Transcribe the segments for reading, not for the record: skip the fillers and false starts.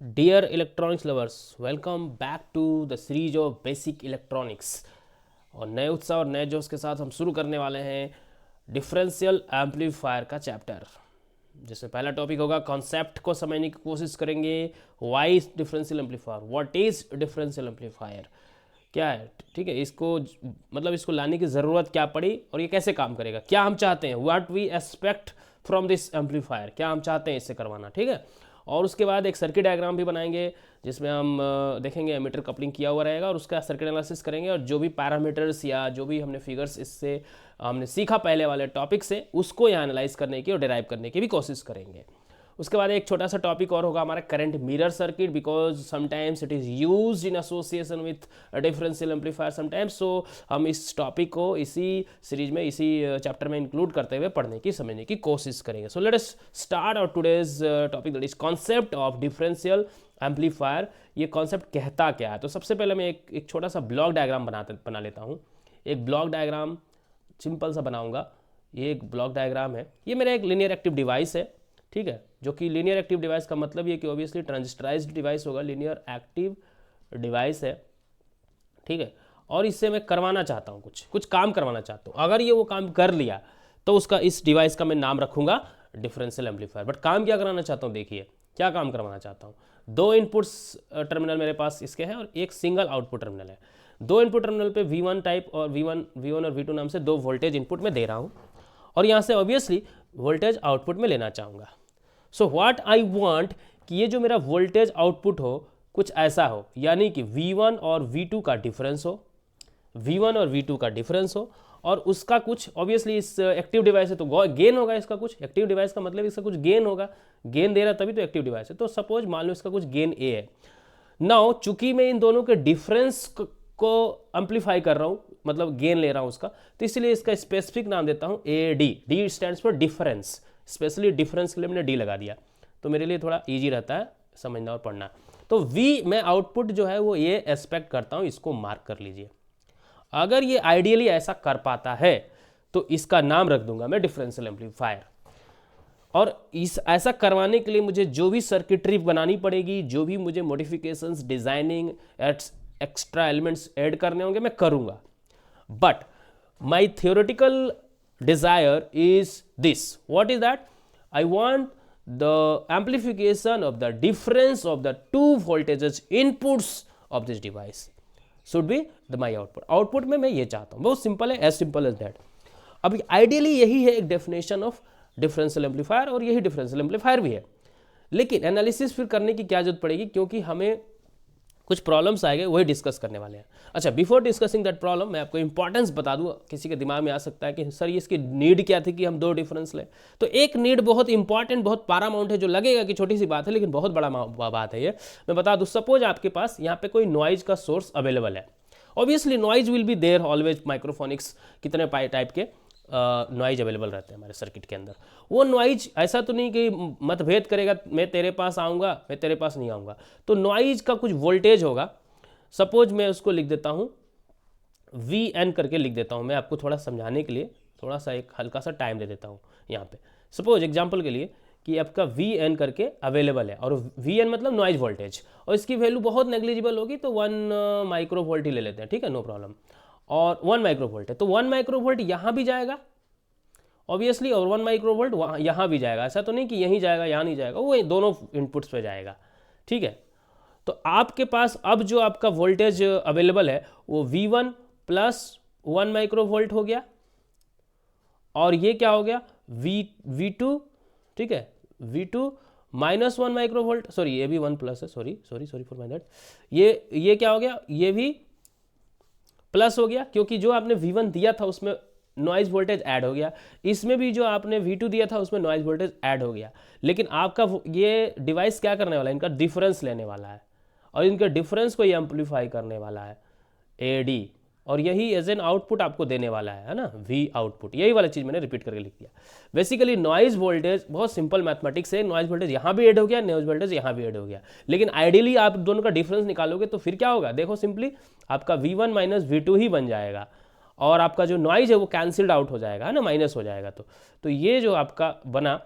Dear electronics lovers, welcome back to the series of basic electronics। और नए उत्साह और नए जोश के साथ हम शुरू करने वाले हैं डिफरेंशियल एम्पलीफायर का चैप्टर, जिसमें पहला टॉपिक होगा कॉन्सेप्ट को समझने की कोशिश करेंगे। Why is differential amplifier, what is differential amplifier, क्या है, ठीक है, इसको मतलब इसको लाने की ज़रूरत क्या पड़ी और ये कैसे काम करेगा, क्या हम चाहते हैं, what we expect from this amplifier, क्या हम चाहते हैं इससे करवाना, ठीक है। और उसके बाद एक सर्किट डायग्राम भी बनाएंगे जिसमें हम देखेंगे एमीटर कपलिंग किया हुआ रहेगा और उसका सर्किट एनालिसिस करेंगे और जो भी पैरामीटर्स या जो भी हमने फिगर्स इससे हमने सीखा पहले वाले टॉपिक से उसको यहाँ एनालाइज करने की और डिराइव करने की भी कोशिश करेंगे। उसके बाद एक छोटा सा टॉपिक और होगा हमारा current mirror circuit, because sometimes it is use in association with differential amplifier sometimes. So हम इस टॉपिक को इसी सीरीज में इसी चैप्टर में इंक्लूड करते हुए पढ़ने की समझने की कोशिश करेंगे। So let us start our today's topic, that is concept of differential amplifier. ये कॉन्सेप्ट कहता क्या है? तो सबसे पहले मैं एक छोटा सा ब्लॉक डायग्राम बना लेता हूँ। एक ब्लॉक डायग्राम सिंपल सा बनाऊंगा। ये एक ब्लॉक डायग्राम है, ये मेरा एक लीनियर एक्टिव डिवाइस है, ठीक है, जो कि लीनियर एक्टिव डिवाइस का मतलब ये कि ऑब्वियसली ट्रांजिस्टराइज्ड डिवाइस होगा, लीनियर एक्टिव डिवाइस है, ठीक है। और इससे मैं करवाना चाहता हूँ कुछ काम करवाना चाहता हूँ। अगर ये वो काम कर लिया तो उसका इस डिवाइस का मैं नाम रखूँगा डिफरेंशियल एम्पलीफायर। बट काम क्या कराना चाहता हूँ, देखिए क्या काम करवाना चाहता हूँ। दो इनपुट्स टर्मिनल मेरे पास इसके हैं और एक सिंगल आउटपुट टर्मिनल है। दो इनपुट टर्मिनल पे V1 टाइप और V1 और V2 नाम से दो वोल्टेज इनपुट में दे रहा हूँ और यहाँ से ऑब्वियसली वोल्टेज आउटपुट में लेना चाहूँगा। सो व्हाट आई वांट कि ये जो मेरा वोल्टेज आउटपुट हो कुछ ऐसा हो, यानी कि V1 और V2 का डिफरेंस हो, V1 और V2 का डिफरेंस हो और उसका कुछ ऑब्वियसली इस एक्टिव डिवाइस है तो गेन होगा इसका कुछ। एक्टिव डिवाइस का मतलब इसका कुछ गेन होगा, गेन दे रहा तभी तो एक्टिव डिवाइस है। तो सपोज मान लो इसका कुछ गेन ए है। नाउ चूंकि मैं इन दोनों के डिफरेंस को एम्पलीफाई कर रहा हूँ, मतलब गेन ले रहा हूँ उसका, तो इसलिए इसका स्पेसिफिक नाम देता हूँ A D. D stands for difference, specially difference के लिए मैंने डी लगा दिया तो मेरे लिए थोड़ा ईजी रहता है समझना और पढ़ना। तो वी मैं आउटपुट जो है वो ये एक्सपेक्ट करता हूँ, इसको मार्क कर लीजिए। अगर ये आइडियली ऐसा कर पाता है तो इसका नाम रख दूंगा मैं डिफरेंशियल एम्पलीफायर। और इस ऐसा करवाने के लिए मुझे जो भी सर्किटरी बनानी पड़ेगी, जो भी मुझे modifications, designing, extra elements add करने होंगे मैं करूंगा। But my theoretical desire is this. What is that? I want the amplification of the difference of the two voltages inputs of this device should be my output. Output में मैं ये चाहता हूँ, बहुत सिंपल है, एज सिंपल एज दैट। अब ideally यही है एक डेफिनेशन ऑफ डिफरेंशियल एम्पलीफायर और यही डिफरेंशियल एम्पलीफायर भी है। लेकिन एनालिसिस फिर करने की क्या जरूरत पड़ेगी, क्योंकि हमें कुछ प्रॉब्लम्स आएंगे वही डिस्कस करने वाले हैं। अच्छा, बिफोर डिस्कसिंग दैट प्रॉब्लम मैं आपको इंपॉर्टेंस बता दूं। किसी के दिमाग में आ सकता है कि सर ये इसकी नीड क्या थी कि हम दो डिफरेंस लें। तो एक नीड बहुत इंपॉर्टेंट, बहुत पैरामाउंट है, जो लगेगा कि छोटी सी बात है लेकिन बहुत बड़ा बात है ये। मैं बता दूं, सपोज आपके पास यहाँ पे कोई नॉइज का सोर्स अवेलेबल है। Obviously noise will be there always, microphonics कितने टाइप के नॉइज अवेलेबल रहते हैं हमारे सर्किट के अंदर। वो नॉइज ऐसा तो नहीं कि मतभेद करेगा, मैं तेरे पास आऊँगा मैं तेरे पास नहीं आऊँगा। तो नॉइज का कुछ वोल्टेज होगा। सपोज मैं उसको लिख देता हूँ VN करके लिख देता हूँ। मैं आपको थोड़ा समझाने के लिए थोड़ा सा एक हल्का सा टाइम दे देता हूँ यहाँ पे। सपोज एग्जाम्पल के लिए कि आपका VN करके अवेलेबल है और VN मतलब नॉइज वोल्टेज, और इसकी वैल्यू बहुत नेग्लिजिबल होगी तो 1 माइक्रो वोल्ट ही ले लेते हैं, ठीक है, नो प्रॉब्लम। और 1 माइक्रो वोल्ट है तो 1 माइक्रो वोल्ट यहाँ भी जाएगा ऑब्वियसली, और 1 माइक्रो वोल्ट वहाँ यहाँ भी जाएगा। ऐसा तो नहीं कि यहीं जाएगा यहाँ नहीं जाएगा, वो दोनों इनपुट्स पे जाएगा, ठीक है। तो आपके पास अब जो आपका वोल्टेज अवेलेबल है वो V1 प्लस 1 माइक्रो वोल्ट हो गया और ये क्या हो गया V2, ठीक है, V2 minus 1 micro volt, sorry ये भी 1 प्लस है, सॉरी फॉर माय दैट। ये क्या हो गया, ये भी प्लस हो गया क्योंकि जो आपने V1 दिया था उसमें नॉइज वोल्टेज ऐड हो गया, इसमें भी जो आपने V2 दिया था उसमें नॉइज वोल्टेज ऐड हो गया। लेकिन आपका ये डिवाइस क्या करने वाला है, इनका डिफरेंस लेने वाला है और इनके डिफरेंस को ये एम्पलीफाई करने वाला है AD, और यही एज एन आउटपुट आपको देने वाला है ना, V आउटपुट। यही वाला चीज़ मैंने रिपीट करके लिख दिया। बेसिकली नॉइज वोल्टेज बहुत सिंपल मैथमेटिक्स है, नॉइज वोल्टेज यहाँ भी ऐड हो गया, नॉइज वोल्टेज यहाँ भी ऐड हो गया। लेकिन आइडियली आप दोनों का डिफरेंस निकालोगे तो फिर क्या होगा, देखो सिंपली आपका V1 माइनस V2 ही बन जाएगा और आपका जो नॉइज है वो कैंसिल्ड आउट हो जाएगा ना, माइनस हो जाएगा। तो ये जो आपका बना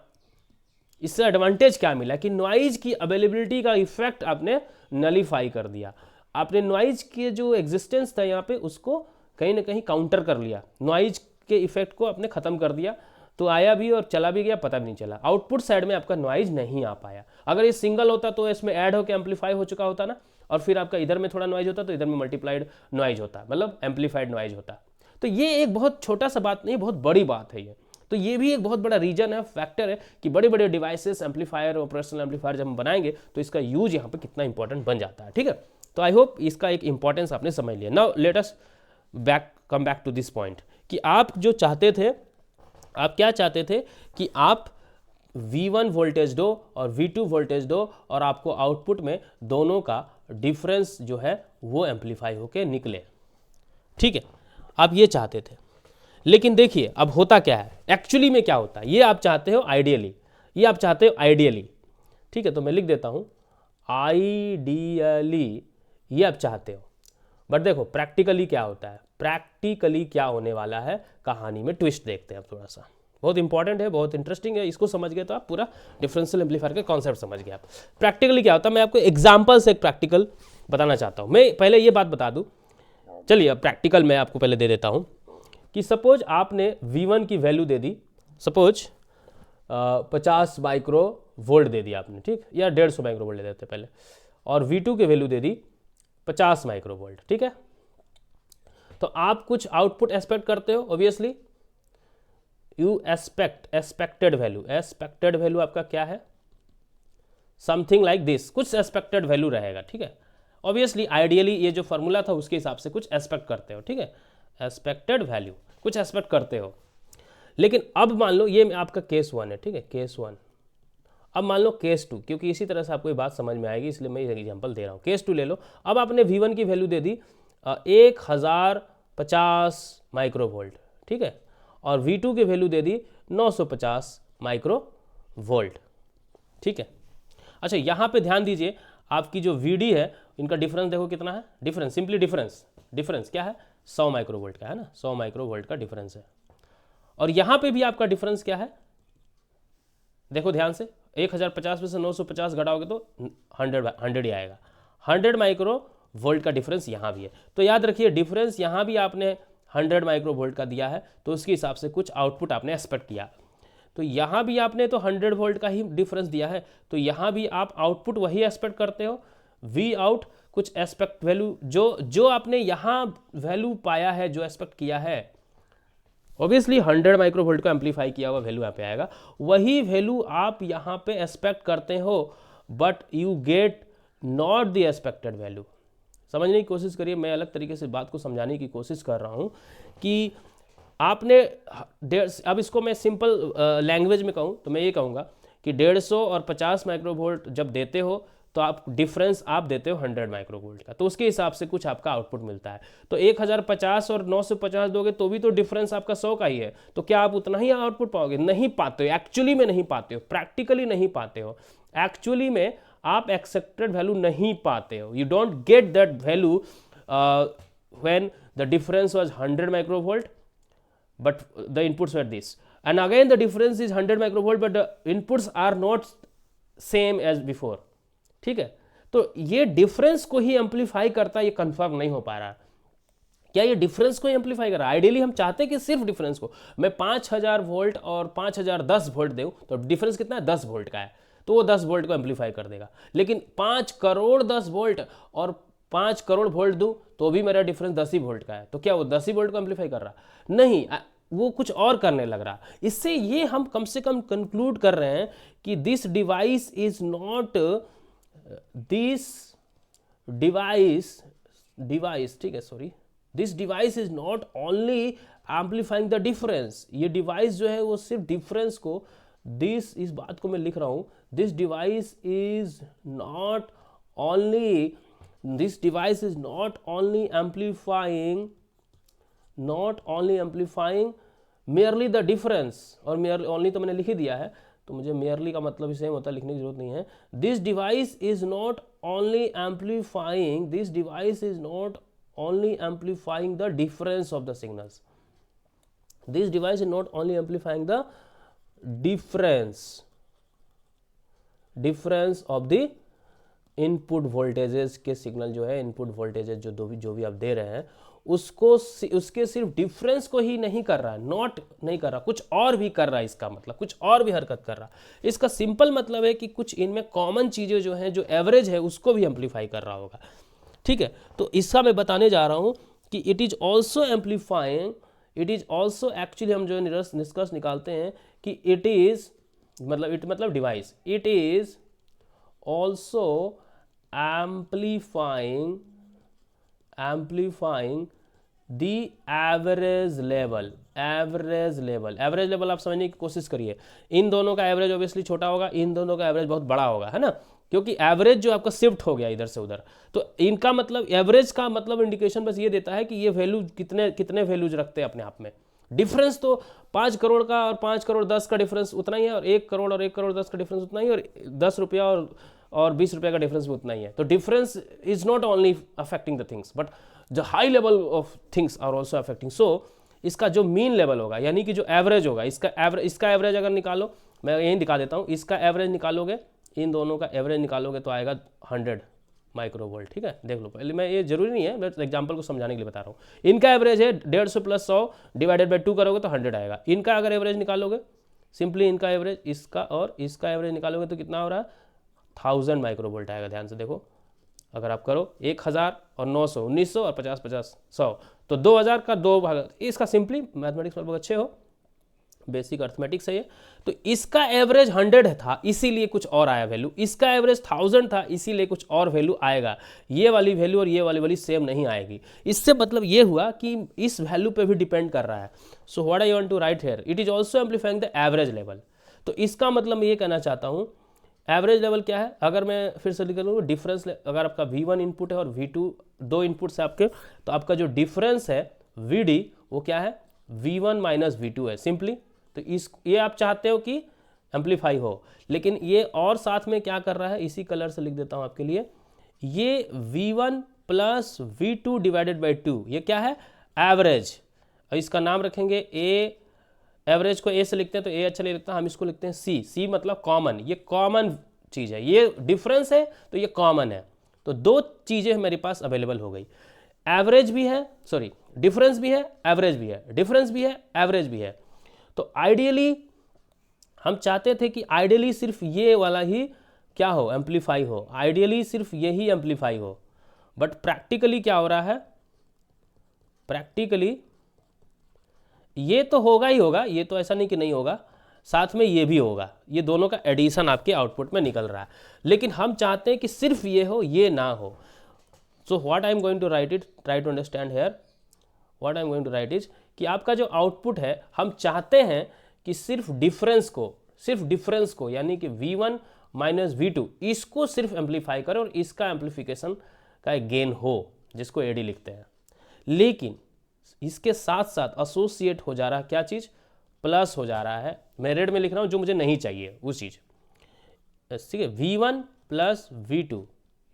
इससे एडवांटेज क्या मिला कि नॉइज की अवेलेबिलिटी का इफेक्ट आपने नलीफाई कर दिया, आपने नॉइज के जो एग्जिस्टेंस था यहाँ पे उसको कहीं ना कहीं काउंटर कर लिया, नॉइज के इफेक्ट को आपने खत्म कर दिया, तो आया भी और चला भी गया, पता भी नहीं चला। आउटपुट साइड में आपका नॉइज नहीं आ पाया। अगर ये सिंगल होता तो इसमें ऐड होकर एम्पलीफाई हो चुका होता ना, और फिर आपका इधर में थोड़ा नॉइज होता तो इधर में मल्टीप्लाइड नॉइज होता, मतलब एम्पलीफाइड नॉइज होता। तो ये एक बहुत छोटा सा बात नहीं, बहुत बड़ी बात है ये। तो ये भी एक बहुत बड़ा रीजन है, फैक्टर है कि बड़े बड़े डिवाइसेस, एम्पलीफायर, ऑपरेशनल एम्पलीफायर जब हम बनाएंगे तो इसका यूज यहाँ पे कितना इंपॉर्टेंट बन जाता है। ठीक है, तो आई होप इसका एक इंपॉर्टेंस आपने समझ लिया। Now let us come back to this point कि आप जो चाहते थे, आप क्या चाहते थे कि आप V1 वोल्टेज दो और V2 वोल्टेज दो और आपको आउटपुट में दोनों का डिफरेंस जो है वो एम्पलीफाई होके निकले। ठीक है, आप ये चाहते थे, लेकिन देखिए अब होता क्या है, एक्चुअली में क्या होता है, ये आप चाहते हो आइडियली, ये आप चाहते हो आइडियली। ठीक है, तो मैं लिख देता हूँ आइडियली ये आप चाहते हो, बट देखो प्रैक्टिकली क्या होता है, प्रैक्टिकली क्या होने वाला है, कहानी में ट्विस्ट देखते हैं अब थोड़ा सा, बहुत इंपॉर्टेंट है, बहुत इंटरेस्टिंग है। इसको समझ गए तो आप पूरा डिफरेंशियल एम्पलीफायर का कॉन्सेप्ट समझ गए आप। प्रैक्टिकली क्या होता है, मैं आपको एग्जांपल से एक प्रैक्टिकल बताना चाहता हूँ। मैं पहले ये बात बता दूँ, चलिए अब प्रैक्टिकल मैं आपको पहले दे देता हूँ कि सपोज आपने V1 की वैल्यू दे दी, सपोज 50 माइक्रो वोल्ट दे दिया आपने, ठीक, या 150 माइक्रो वोल्ट दे देते पहले, और V2 की वैल्यू दे दी 50 माइक्रो वोल्ट। ठीक है, तो आप कुछ आउटपुट एक्सपेक्ट करते हो, ऑब्वियसली यू एक्सपेक्टेड वैल्यू आपका क्या है, समथिंग लाइक दिस, कुछ एक्सपेक्टेड वैल्यू रहेगा। ठीक है, ऑब्वियसली आइडियली ये जो फॉर्मूला था उसके हिसाब से कुछ एक्सपेक्ट करते हो। ठीक है, एक्सपेक्टेड वैल्यू कुछ एक्सपेक्ट करते हो, लेकिन अब मान लो ये आपका केस 1 है। ठीक है, केस 1। अब मान लो केस 2, क्योंकि इसी तरह से आपको ये बात समझ में आएगी इसलिए मैं ये एग्जांपल दे रहा हूँ। केस 2 ले लो। अब आपने V1 की वैल्यू दे दी 1050 माइक्रो वोल्ट। ठीक है, और V2 की वैल्यू दे दी 950 माइक्रो वोल्ट। ठीक है, अच्छा यहाँ पे ध्यान दीजिए, आपकी जो VD है इनका डिफरेंस देखो कितना है, डिफरेंस सिंपली डिफरेंस क्या है, 100 माइक्रो वोल्ट का है ना, 100 माइक्रो वोल्ट का डिफरेंस है। और यहाँ पे भी आपका डिफरेंस क्या है, देखो ध्यान से, 1050 में से 950 घटाओगे तो 100 ही आएगा, 100 माइक्रो वोल्ट का डिफरेंस यहाँ भी है। तो याद रखिए डिफरेंस यहाँ भी आपने 100 माइक्रो वोल्ट का दिया है, तो उसके हिसाब से कुछ आउटपुट आपने एक्सपेक्ट किया। तो यहाँ भी आपने तो 100 वोल्ट का ही डिफरेंस दिया है, तो यहाँ भी आप आउटपुट वही एक्सपेक्ट करते हो, वी आउट कुछ एक्सपेक्ट वैल्यू जो आपने यहाँ वैल्यू पाया है, जो एक्सपेक्ट किया है, ऑब्वियसली 100 माइक्रो वोल्ट को एम्पलीफाई किया हुआ वैल्यू यहाँ पे आएगा, वही वैल्यू आप यहाँ पे एक्सपेक्ट करते हो, but you get not the expected value. समझने की कोशिश करिए, मैं अलग तरीके से बात को समझाने की कोशिश कर रहा हूँ कि आपने अब इसको मैं सिंपल लैंग्वेज में कहूँ तो मैं ये कहूँगा कि 150 और 50 माइक्रो वोल्ट जब देते हो तो आप डिफरेंस आप देते हो 100 माइक्रो वोल्ट का, तो उसके हिसाब से कुछ आपका आउटपुट मिलता है। तो 1050 और 950 दोगे तो भी तो डिफरेंस आपका 100 का ही है, तो क्या आप उतना ही आउटपुट पाओगे? नहीं पाते हो, एक्चुअली में नहीं पाते हो, प्रैक्टिकली नहीं पाते हो। एक्चुअली में आप एक्सेप्टेड वैल्यू नहीं पाते हो, you don't get that value when the difference was 100 micro volt but the inputs were this, and again the difference is 100 microvolt but the inputs are not same as before। ठीक है, तो ये difference को ही amplify करता है, ये confirm नहीं हो पा रहा। क्या ये डिफरेंस को ही एम्पलीफाई कर रहा है? आइडियली हम चाहते हैं कि सिर्फ डिफरेंस को, मैं 5000 वोल्ट और 5010 वोल्ट दूं तो डिफरेंस कितना है, 10 वोल्ट का है, तो वो 10 वोल्ट को एम्पलीफाई कर देगा। लेकिन 5 करोड़ 10 वोल्ट और 5 करोड़ वोल्ट दूं तो भी मेरा डिफरेंस 10 ही वोल्ट का है, तो क्या वो 10 ही वोल्ट को एम्पलीफाई कर रहा? नहीं, वो कुछ और करने लग रहा। इससे ये हम कम से कम कंक्लूड कर रहे हैं कि दिस डिवाइस इज नॉट ठीक है, sorry, this device is not only amplifying the difference. ये डिवाइस जो है वो सिर्फ डिफरेंस को, इस बात को मैं लिख रहा हूं, this device is not only amplifying merely the difference, और merely only तो मैंने लिख ही दिया है, तो मुझे merely का मतलब ही सेम होता है, लिखने की जरूरत नहीं है। This device is not only amplifying the difference of the signals. This device is not only amplifying the difference difference of the input voltages के सिग्नल जो है, इनपुट वोल्टेजेस जो भी आप दे रहे हैं उसको, उसके सिर्फ डिफरेंस को ही नहीं कर रहा है, नॉट नहीं कर रहा, कुछ और भी कर रहा है। इसका मतलब कुछ और भी हरकत कर रहा है। इसका सिंपल मतलब है कि कुछ इनमें कॉमन चीज़ें जो हैं, जो एवरेज है उसको भी एम्पलीफाई कर रहा होगा। ठीक है, तो इसका मैं बताने जा रहा हूँ कि it is also amplifying, it is also, actually हम जो निष्कर्ष निकालते हैं कि इट इज मतलब device, it is also amplifying the average level आप समझने की कोशिश करिए। इन दोनों का एवरेज ऑब्वियसली छोटा होगा, इन दोनों का एवरेज बहुत बड़ा होगा, है ना, क्योंकि एवरेज जो आपका शिफ्ट हो गया इधर से उधर। तो इनका मतलब एवरेज का मतलब इंडिकेशन बस ये देता है कि ये वैल्यू कितने वैल्यूज रखते हैं अपने आप में। डिफरेंस तो 5 करोड़ का और 5 करोड़ 10 का डिफरेंस उतना ही है, और 1 करोड़ और 1 करोड़ 10 का डिफरेंस उतना ही, और 10 रुपया और 20 रुपये का डिफरेंस भी उतना ही है। तो difference is not only affecting the things but the high level of things are also affecting. So इसका जो मीन लेवल होगा, यानी कि जो एवरेज होगा, इसका एवरेज अगर निकालो, मैं यही दिखा देता हूँ, इसका एवरेज निकालोगे, इन दोनों का एवरेज निकालोगे तो आएगा 100 माइक्रोवोल्ट। ठीक है, देख लो पहले, मैं ये जरूरी नहीं है, मैं एग्जांपल को समझाने के लिए बता रहा हूँ। इनका एवरेज है 150 प्लस 100 डिवाइडेड बाई 2 करोगे तो 100 आएगा। इनका अगर एवरेज निकालोगे, सिंपली इनका एवरेज, इसका और इसका एवरेज निकालोगे तो कितना हो रहा है, 1000 माइक्रोवोल्ट आएगा। ध्यान से देखो, अगर आप करो 1000 और 900, 1900 और 50 50 100, तो 2000 का 2 भाग, इसका सिंपली मैथमेटिक्स में बहुत अच्छे हो, बेसिक अर्थमेटिक्स है ये। तो इसका एवरेज 100 था इसीलिए कुछ और आया वैल्यू, इसका एवरेज 1000 था इसीलिए कुछ और वैल्यू आएगा। ये वाली वैल्यू और ये वाली वैल्यू सेम नहीं आएगी। इससे मतलब ये हुआ कि इस वैल्यू पे भी डिपेंड कर रहा है। So what I want to write here, it is also amplifying the average level. तो इसका मतलब मैं ये कहना चाहता हूँ, एवरेज लेवल क्या है, अगर मैं फिर से लिख लूँ, डिफरेंस, अगर आपका V1 इनपुट है और V2 दो इनपुट्स है आपके, तो आपका जो डिफरेंस है VD वो क्या है, V1 माइनस V2 है सिंपली। तो ये आप चाहते हो कि एम्पलीफाई हो, लेकिन ये और साथ में क्या कर रहा है, इसी कलर से लिख देता हूँ आपके लिए, ये V1 plus V2 divided by 2, ये क्या है, एवरेज। और इसका नाम रखेंगे ए, एवरेज को ए से लिखते हैं तो ए अच्छा नहीं लगता, हम इसको लिखते हैं सी मतलब कॉमन। ये कॉमन चीज़ है, ये डिफरेंस है तो ये कॉमन है। तो दो चीज़ें मेरे पास अवेलेबल हो गई, एवरेज भी है, सॉरी डिफरेंस भी है, एवरेज भी है, डिफरेंस भी है, एवरेज भी है। तो आइडियली हम चाहते थे कि आइडियली सिर्फ ये वाला ही क्या हो, एम्पलीफाई हो, आइडियली सिर्फ यही एम्पलीफाई हो। बट प्रैक्टिकली क्या हो रहा है, प्रैक्टिकली ये तो होगा ही होगा, ये तो ऐसा नहीं कि नहीं होगा, साथ में ये भी होगा, ये दोनों का एडिशन आपके आउटपुट में निकल रहा है। लेकिन हम चाहते हैं कि सिर्फ ये हो, ये ना हो। So what I am going to write it, try to understand here, what I am going to write is कि आपका जो आउटपुट है, हम चाहते हैं कि सिर्फ डिफरेंस को यानी कि V1 माइनस V2 इसको सिर्फ एम्पलीफाई करें और इसका एम्पलीफिकेशन का एक गेन हो, जिसको AD लिखते हैं। लेकिन इसके साथ साथ एसोसिएट हो जा रहा है क्या चीज़, प्लस हो जा रहा है, मैं रेड में लिख रहा हूँ जो मुझे नहीं चाहिए वो चीज़, ठीक है। V1 प्लस V2,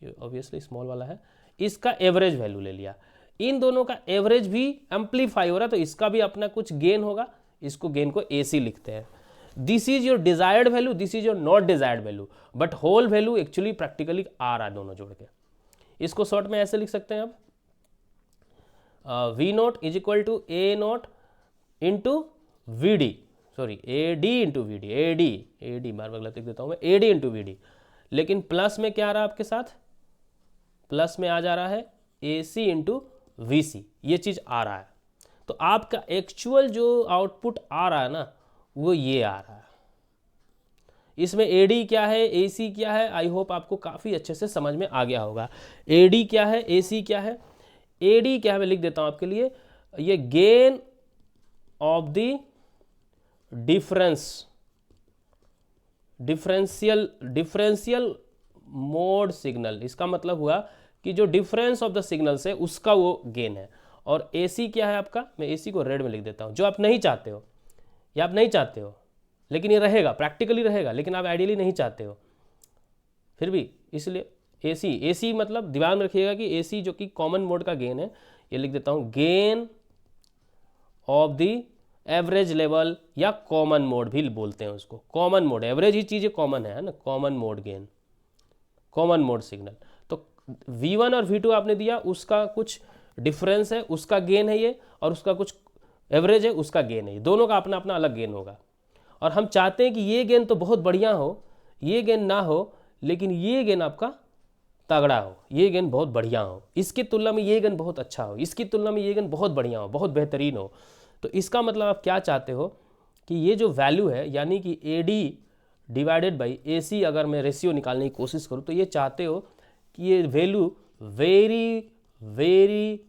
ये ऑब्वियसली स्मॉल वाला है, इसका एवरेज वैल्यू ले लिया, इन दोनों का एवरेज भी एम्पलीफाई हो रहा है, तो इसका भी अपना कुछ गेन होगा, इसको गेन को AC लिखते हैं। This is your desired value, this is your not desired value, but whole value actually practically आ रहा है दोनों जोड़ के। इसको शॉर्ट में ऐसे लिख सकते हैं आप, V0 is equal to A0 into VD, sorry AD into VD, AD बार बार गलत लिख देता हूँ मैं, AD इंटू VD। लेकिन प्लस में क्या आ रहा है आपके साथ, प्लस में आ जा रहा है AC इंटू VC, ये चीज़ आ रहा है। तो आपका एक्चुअल जो आउटपुट आ रहा है ना, वो ये आ रहा है। इसमें AD क्या है, AC क्या है, आई होप आपको काफ़ी अच्छे से समझ में आ गया होगा। AD क्या है, AC क्या है, AD क्या है, मैं लिख देता हूँ आपके लिए, ये gain of the differential mode signal, इसका मतलब हुआ कि जो डिफरेंस ऑफ द सिग्नल्स है उसका वो गेन है। और AC क्या है आपका, मैं AC को रेड में लिख देता हूँ, जो आप नहीं चाहते हो, या आप नहीं चाहते हो लेकिन ये रहेगा, प्रैक्टिकली रहेगा, लेकिन आप आइडियली नहीं चाहते हो फिर भी, इसलिए AC मतलब ध्यान रखिएगा कि AC जो कि कॉमन मोड का गेन है, ये लिख देता हूँ, gain of the average level या कॉमन मोड भी बोलते हैं उसको। कॉमन मोड, एवरेज ही चीज़ें कॉमन है ना, common mode gain, common mode signal. तो V1 और V2 आपने दिया, उसका कुछ डिफरेंस है, उसका गेन है ये, और उसका कुछ एवरेज है, उसका गेन है ये, दोनों का अपना अपना अलग गेन होगा। और हम चाहते हैं कि ये गेन तो बहुत बढ़िया हो, ये गेन ना हो, लेकिन ये गेन आपका तगड़ा हो, ये गेन बहुत बढ़िया हो, इसकी तुलना में ये गेन बहुत अच्छा हो, इसकी तुलना में ये गेन बहुत बढ़िया हो, बहुत बेहतरीन हो। तो इसका मतलब आप क्या चाहते हो कि ये जो वैल्यू है, यानी कि AD डिवाइडेड बाई AC, अगर मैं रेशियो निकालने की कोशिश करूँ तो ये चाहते हो कि ये वैल्यू वेरी वेरी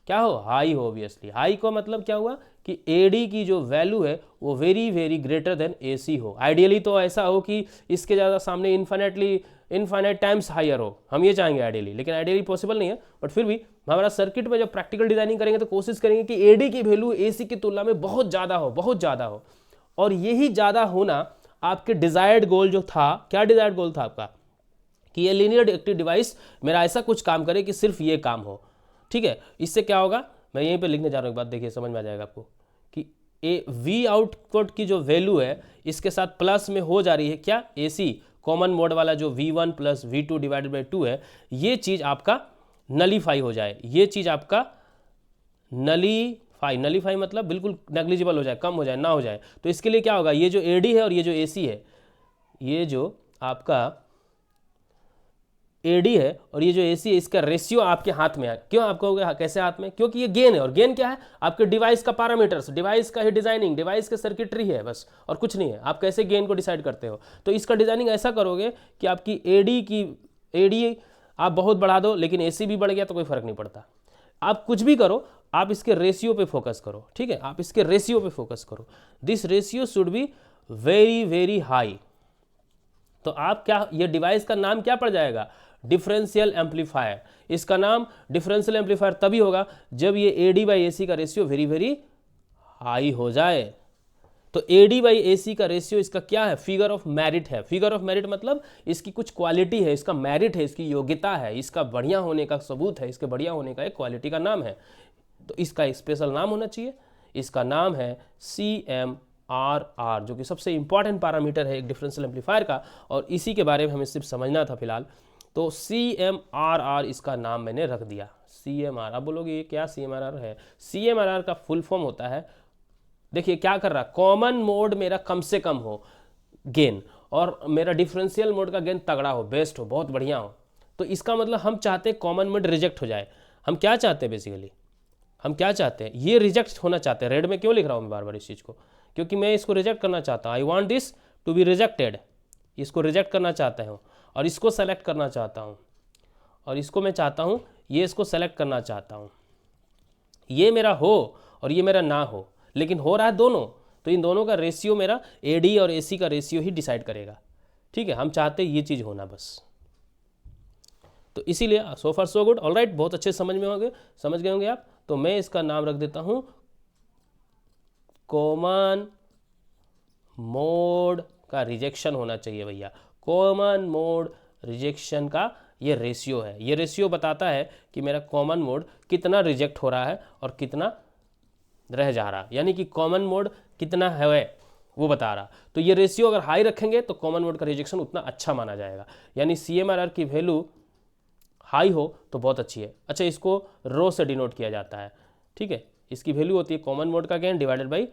क्या हो, हाई हो। ऑब्वियसली हाई का मतलब क्या हुआ कि AD की जो वैल्यू है वो very very greater than AC हो। आइडियली तो ऐसा हो कि इसके ज़्यादा सामने इनफाइनाइट टाइम्स हायर हो, हम ये चाहेंगे आइडियली, लेकिन आइडियली पॉसिबल नहीं है। बट फिर भी हमारा सर्किट में जब प्रैक्टिकल डिजाइनिंग करेंगे तो कोशिश करेंगे कि AD की वैल्यू AC की तुलना में बहुत ज़्यादा हो, बहुत ज़्यादा हो। और यही ज़्यादा होना आपके डिजायर्ड गोल जो था, क्या डिजायर्ड गोल था आपका, कि ये लीनियर एक्टिव डिवाइस मेरा ऐसा कुछ काम करे कि सिर्फ ये काम हो। ठीक है, इससे क्या होगा, मैं यहीं पे लिखने जा रहा हूँ, एक बात देखिए समझ में आ जाएगा आपको, कि V आउटपुट की जो वैल्यू है इसके साथ प्लस में हो जा रही है क्या, AC कॉमन मोड वाला जो V1 plus V2 divided by 2 है, ये चीज़ आपका नलीफाई हो जाए, ये चीज़ आपका नलीफाई मतलब बिल्कुल नेग्लिजिबल हो जाए, कम हो जाए, ना हो जाए। तो इसके लिए क्या होगा, ये जो AD है और ये जो AC है, ये जो आपका AD है और ये जो AC है, इसका रेशियो आपके हाथ में है। क्यों आपको होगा, कैसे हाथ में, क्योंकि ये गेन है, और गेन क्या है, आपके डिवाइस का पैरामीटर्स, डिवाइस का ही डिजाइनिंग, डिवाइस के सर्किटरी है बस, और कुछ नहीं है। आप कैसे गेन को डिसाइड करते हो, तो इसका डिजाइनिंग ऐसा करोगे कि आपकी AD आप बहुत बढ़ा दो, लेकिन AC भी बढ़ गया तो कोई फर्क नहीं पड़ता। आप कुछ भी करो, आप इसके रेशियो पे फोकस करो। ठीक है, आप इसके रेशियो पे फोकस करो। This ratio should be very very high. तो आप क्या, ये डिवाइस का नाम क्या पड़ जाएगा, डिफरेंशियल एम्पलीफायर। इसका नाम डिफरेंशियल एम्पलीफायर तभी होगा जब ये AD बाई AC का रेशियो वेरी वेरी हाई हो जाए। तो AD बाई AC का रेशियो इसका क्या है, फिगर ऑफ मेरिट है। फिगर ऑफ मेरिट मतलब इसकी कुछ क्वालिटी है, इसका मेरिट है, इसकी योग्यता है, इसका बढ़िया होने का सबूत है, इसके बढ़िया होने का एक क्वालिटी का नाम है। तो इसका एक स्पेशल नाम होना चाहिए, इसका नाम है CMRR, जो कि सबसे इंपॉर्टेंट पैरामीटर है एक डिफरेंशियल एम्पलीफायर का, और इसी के बारे में हमें सिर्फ समझना था फिलहाल। तो CMRR इसका नाम मैंने रख दिया। CMRR, आप बोलोगे ये क्या CMRR है, CMRR का फुल फॉर्म होता है, देखिए क्या कर रहा, कॉमन मोड मेरा कम से कम हो गेन, और मेरा डिफरेंशियल मोड का गेन तगड़ा हो, बेस्ट हो, बहुत बढ़िया हो। तो इसका मतलब हम चाहते हैं कॉमन मोड रिजेक्ट हो जाए। हम क्या चाहते हैं बेसिकली, हम क्या चाहते हैं, ये रिजेक्ट होना चाहते हैं। रेड में क्यों लिख रहा हूँ मैं बार बार इस चीज़ को, क्योंकि मैं इसको रिजेक्ट करना चाहता हूँ। I want this to be rejected, इसको रिजेक्ट करना चाहता हूँ, और इसको सेलेक्ट करना चाहता हूँ, और इसको मैं चाहता हूँ ये इसको सेलेक्ट करना चाहता हूँ। ये मेरा हो और ये मेरा ना हो, लेकिन हो रहा है दोनों, तो इन दोनों का रेशियो मेरा AD और AC का रेशियो ही डिसाइड करेगा। ठीक है, हम चाहते हैं ये चीज़ होना बस। तो इसीलिए सो फार सो गुड, ऑलराइट, बहुत अच्छे समझ गए होंगे आप। तो मैं इसका नाम रख देता हूँ कॉमन मोड का रिजेक्शन होना चाहिए भैया। कॉमन मोड रिजेक्शन का ये रेशियो है, ये रेशियो बताता है कि मेरा कॉमन मोड कितना रिजेक्ट हो रहा है और कितना रह जा रहा, यानी कि कॉमन मोड कितना है वो बता रहा। तो ये रेशियो अगर हाई रखेंगे तो कॉमन मोड का रिजेक्शन उतना अच्छा माना जाएगा, यानी CMRR की वैल्यू हाई हो तो बहुत अच्छी है। अच्छा, इसको रो से डिनोट किया जाता है। ठीक है, इसकी वैल्यू होती है कॉमन मोड का gain divided by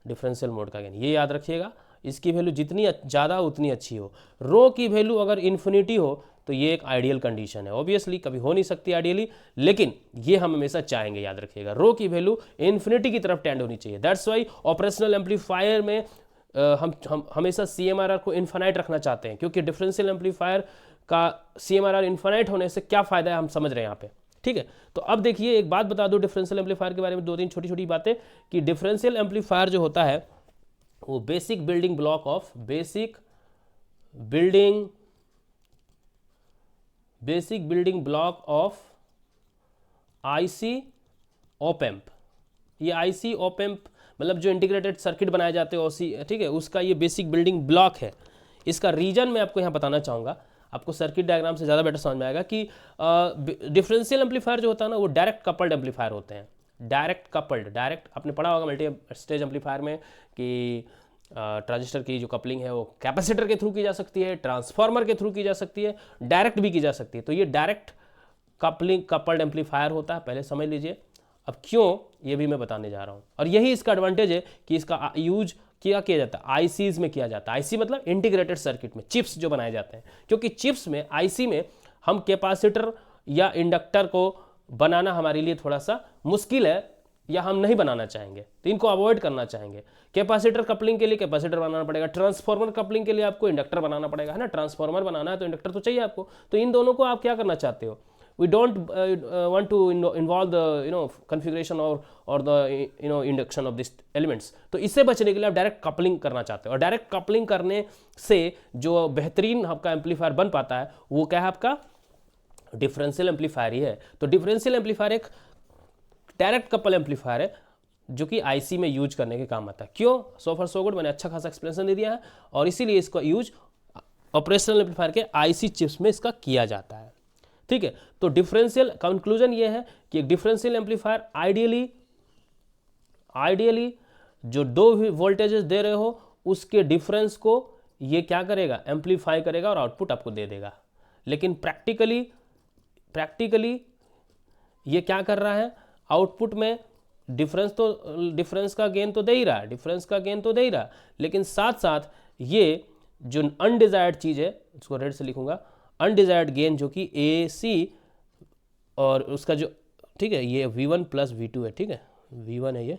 differential mode का गेन, ये याद रखिएगा। इसकी वैल्यू जितनी ज़्यादा उतनी अच्छी हो। रो की वैल्यू अगर इन्फिनिटी हो तो ये एक आइडियल कंडीशन है, ऑब्वियसली कभी हो नहीं सकती आइडियली, लेकिन ये हम हमेशा चाहेंगे, याद रखिएगा। रो की वैल्यू इन्फिनिटी की तरफ टेंड होनी चाहिए। दैट्स वाई ऑपरेशनल एम्पलीफायर में हम हमेशा CMRR को इन्फिनाइट रखना चाहते हैं, क्योंकि डिफरेंशियल एम्पलीफायर का CMRR इन्फिनाइट होने से क्या फ़ायदा है हम समझ रहे हैं यहाँ पे। ठीक है, तो अब देखिए एक बात बता दूं डिफरेंशियल एम्पलीफायर के बारे में, दो तीन छोटी छोटी बातें, कि डिफरेंशियल एम्पलीफायर जो होता है वो basic building block of IC op-amp. ये IC ऑप-एम्प मतलब जो इंटीग्रेटेड सर्किट बनाए जाते हैं, ठीक है, उसका ये बेसिक बिल्डिंग ब्लॉक है। इसका रीजन मैं आपको यहाँ बताना चाहूँगा, आपको सर्किट डायग्राम से ज़्यादा बेटर समझ में आएगा कि डिफरेंशियल एम्पलीफायर जो होता है ना वो डायरेक्ट कपल्ड एम्पलीफायर होते हैं। डायरेक्ट कपल्ड, डायरेक्ट आपने पढ़ा होगा मल्टी स्टेज एम्पलीफायर में कि ट्रांजिस्टर की जो कपलिंग है वो कैपेसिटर के थ्रू की जा सकती है, ट्रांसफार्मर के थ्रू की जा सकती है, डायरेक्ट भी की जा सकती है। तो ये डायरेक्ट कपलिंग कपल्ड एम्पलीफायर होता है, पहले समझ लीजिए। अब क्यों, ये भी मैं बताने जा रहा हूँ। और यही इसका एडवांटेज है कि इसका यूज किया जाता है आईसीज में किया जाता है। आईसी मतलब इंटीग्रेटेड सर्किट में, चिप्स जो बनाए जाते हैं, क्योंकि चिप्स में, आईसी में हम कैपेसिटर या इंडक्टर को बनाना हमारे लिए थोड़ा सा मुश्किल है, या हम नहीं बनाना चाहेंगे, तो इनको अवॉइड करना चाहेंगे। कैपेसिटर कपलिंग के लिए कैपेसिटर बनाना पड़ेगा, ट्रांसफार्मर कपलिंग के लिए आपको इंडक्टर बनाना पड़ेगा, है ना। ट्रांसफार्मर बनाना है तो इंडक्टर तो चाहिए आपको। तो इन दोनों को आप क्या करना चाहते हो, we don't want to involve the configuration or the induction of these elements। तो इससे बचने के लिए आप डायरेक्ट कपलिंग करना चाहते हो, और डायरेक्ट कपलिंग करने से जो बेहतरीन आपका एम्पलीफायर बन पाता है वो क्या है, आपका डिफरेंशियल एम्पलीफायर ही है। तो डिफरेंशियल एम्पलीफायर एक डायरेक्ट कपल एम्पलीफायर है जो कि आईसी में यूज करने के काम आता है। क्यों, सो फॉर सो गुड, मैंने अच्छा खासा एक्सप्लेनेशन दे दिया है, और इसीलिए इसका यूज ऑपरेशनल एम्पलीफायर के आईसी चिप्स में इसका किया जाता है, ठीक है। तो डिफरेंशियल कंक्लूजन ये है कि एक डिफरेंशियल एम्पलीफायर आइडियली जो दो वोल्टेजेस दे रहे हो उसके डिफरेंस को ये क्या करेगा, एम्पलीफाई करेगा और आउटपुट आपको दे देगा। लेकिन प्रैक्टिकली ये क्या कर रहा है, आउटपुट में डिफरेंस का गेन तो दे ही रहा, लेकिन साथ साथ ये जो अनडिजायर्ड चीज़ है, इसको रेड से लिखूंगा, अनडिजायर्ड गेन जो कि AC और उसका जो, ठीक है, ये V1 प्लस V2 है, ठीक है, V1 है ये,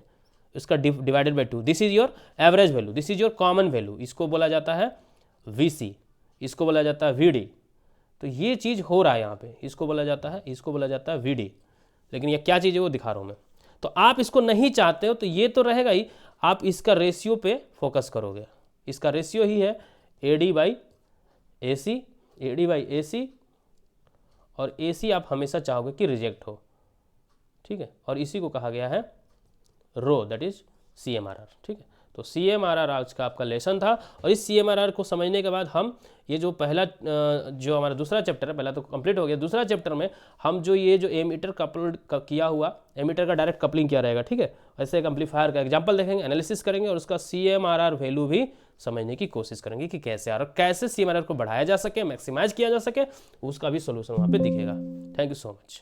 इसका divided by 2, this is your average value, this is your common value, इसको बोला जाता है VC, इसको बोला जाता है VD। तो ये चीज़ हो रहा है यहाँ पे, इसको बोला जाता है VD, लेकिन ये क्या चीज़ है वो दिखा रहा हूँ मैं। तो आप इसको नहीं चाहते हो तो ये तो रहेगा ही, आप इसका रेशियो पे फोकस करोगे। इसका रेशियो ही है AD बाई AC, और AC आप हमेशा चाहोगे कि रिजेक्ट हो, ठीक है, और इसी को कहा गया है रो, दैट इज CMRR, ठीक है। तो CMRR आज का आपका लेसन था, और इस CMRR को समझने के बाद हम ये जो पहला जो हमारा दूसरा चैप्टर है, पहला तो कंप्लीट हो गया, दूसरा चैप्टर में हम जो ये जो एमीटर कपल्ड किया हुआ, एमीटर का डायरेक्ट कपलिंग किया रहेगा, ठीक है, ऐसे एक एम्पलीफायर का एग्जांपल देखेंगे, एनालिसिस करेंगे, और उसका CMRR वैल्यू भी समझने की कोशिश करेंगे कि कैसे आ रहा, कैसे CMRR को बढ़ाया जा सके, मैक्सिमाइज किया जा सके, उसका भी सोल्यूशन वहाँ पे दिखेगा। Thank you so much.